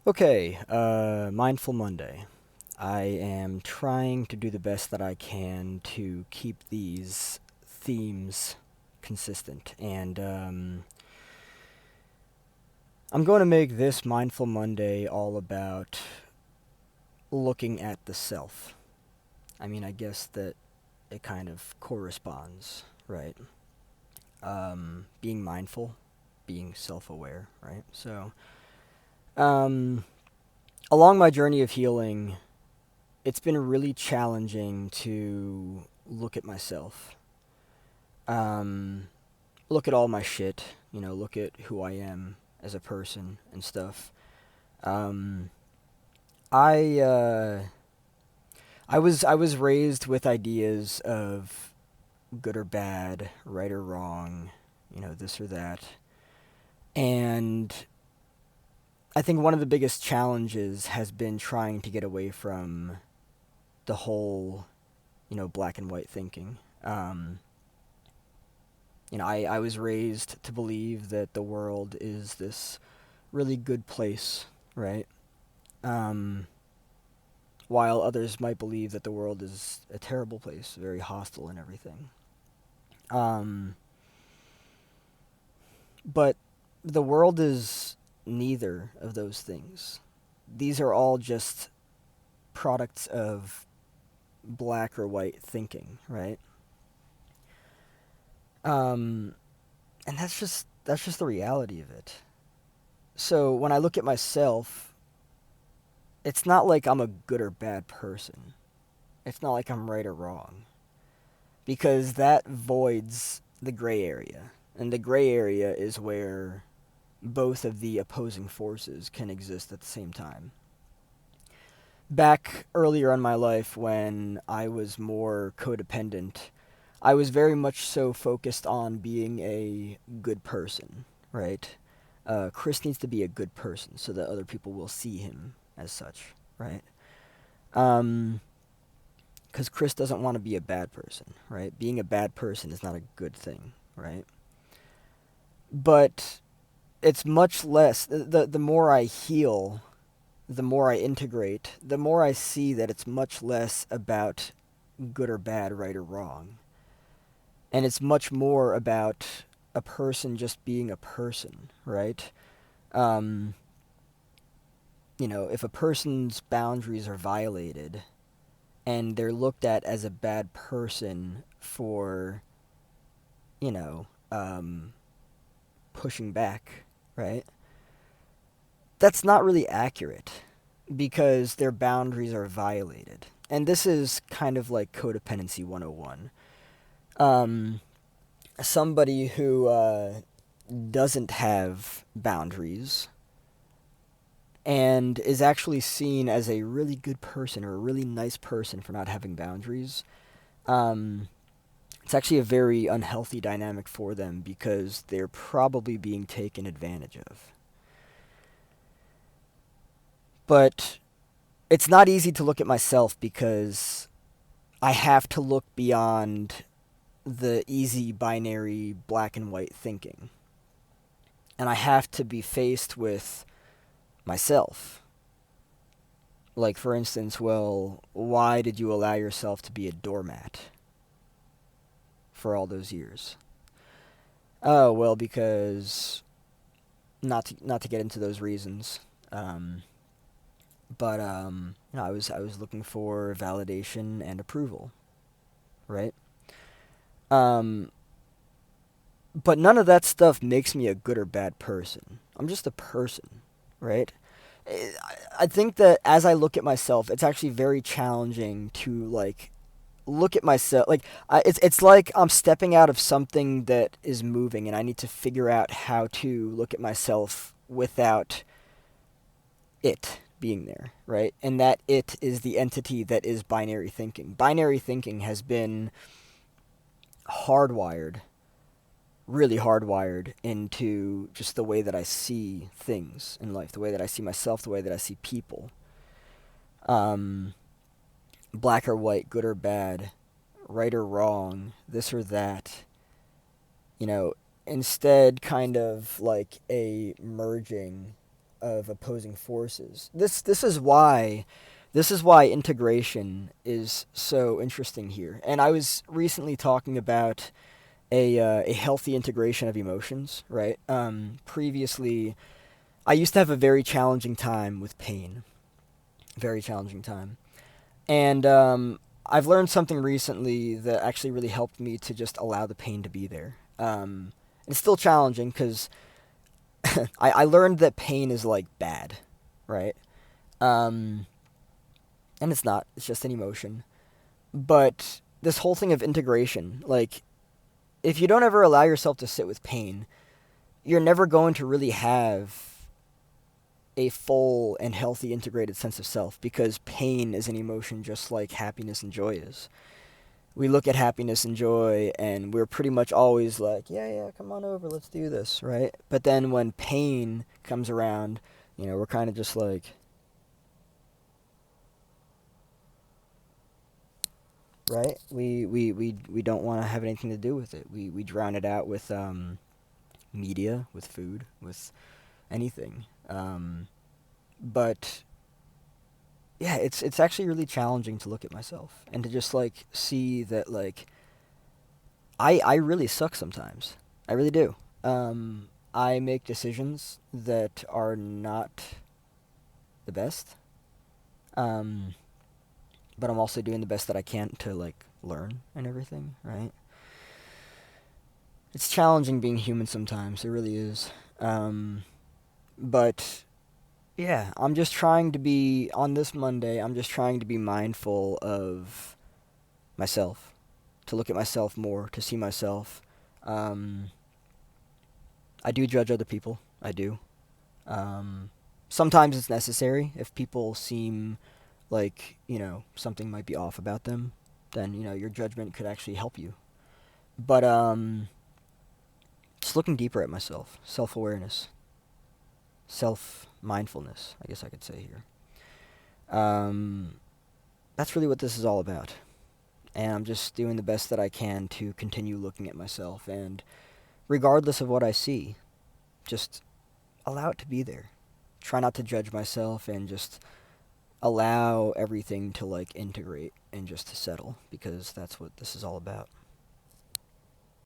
Okay, Mindful Monday. I am trying to do the best that I can to keep these themes consistent, and I'm going to make this Mindful Monday all about looking at the self. I mean, I guess that it kind of corresponds, right? Being mindful, being self aware, right? So, um, along my journey of healing, it's been really challenging to look at myself. Um, Look at all my shit, look at who I am as a person and stuff. Um, I I was raised with ideas of good or bad, right or wrong, this or that. And I think one of the biggest challenges has been trying to get away from the whole, black and white thinking. I was raised to believe that the world is this really good place, right? Um, while others might believe that the world is a terrible place, very hostile and everything. Um, but the world is neither of those things. These are all just products of black or white thinking, right? Um, and that's just the reality of it. So when I look at myself, it's not like I'm a good or bad person. It's not like I'm right or wrong. Because that voids the gray area. And the gray area is where both of the opposing forces can exist at the same time. Back earlier in my life, when I was more codependent, I was very much so focused on being a good person, right? Chris needs to be a good person so that other people will see him as such, right? Um, because Chris doesn't want to be a bad person, right? Being a bad person is not a good thing, right? But it's much less. The more I heal, the more I integrate, the more I see that it's much less about good or bad, right or wrong, and it's much more about a person just being a person, right? Um, if a person's boundaries are violated and they're looked at as a bad person for, you know, um, pushing back, right? That's not really accurate because their boundaries are violated. And this is kind of like codependency 101. Um, Somebody who doesn't have boundaries and is actually seen as a really good person or a really nice person for not having boundaries, um, it's actually a very unhealthy dynamic for them because they're probably being taken advantage of. But it's not easy to look at myself because I have to look beyond the easy binary black and white thinking. And I have to be faced with myself. Like, for instance, well, why did you allow yourself to be a doormat for all those years? Oh, well, because not to get into those reasons. Um, but I was looking for validation and approval, right? Um, but none of that stuff makes me a good or bad person. I'm just a person, right? I think that as I look at myself, it's actually very challenging to like look at myself. Like it's like I'm stepping out of something that is moving, and I need to figure out how to look at myself without it being there, right? And that it is the entity that is binary thinking. Binary thinking has been hardwired, really hardwired into just the way that I see things in life, the way that I see myself, the way that I see people. Um, Black or white, good or bad, right or wrong, this or that. You know, instead, kind of like a merging. of opposing forces. This is why integration is so interesting here. And I was recently talking about a healthy integration of emotions, right? Previously, I used to have a very challenging time with pain, very challenging time, and I've learned something recently that actually really helped me to just allow the pain to be there. It's still challenging because I learned that pain is like bad, right? Um, and it's not. It's just an emotion. But this whole thing of integration, like, if you don't ever allow yourself to sit with pain, you're never going to really have a full and healthy integrated sense of self because pain is an emotion just like happiness and joy is. We look at happiness and joy and we're pretty much always like, yeah, yeah, come on over, let's do this, right? But then when pain comes around, we're kind of just like, right? We don't want to have anything to do with it. We drown it out with media, with food, with anything. But yeah, it's actually really challenging to look at myself and to just like see that like I really suck sometimes. I really do. I make decisions that are not the best. Um, but I'm also doing the best that I can to like learn and everything, right? It's challenging being human sometimes. It really is. But yeah, I'm just trying to be on this Monday. I'm just trying to be mindful of myself, to look at myself more, to see myself. Um, I do judge other people. I do. Um, Sometimes it's necessary if people seem like something might be off about them. Then your judgment could actually help you. But just looking deeper at myself, self-awareness, self-mindfulness, I guess I could say here. Um, that's really what this is all about. And I'm just doing the best that I can to continue looking at myself. And regardless of what I see, just allow it to be there. Try not to judge myself and just allow everything to like integrate and just to settle because that's what this is all about.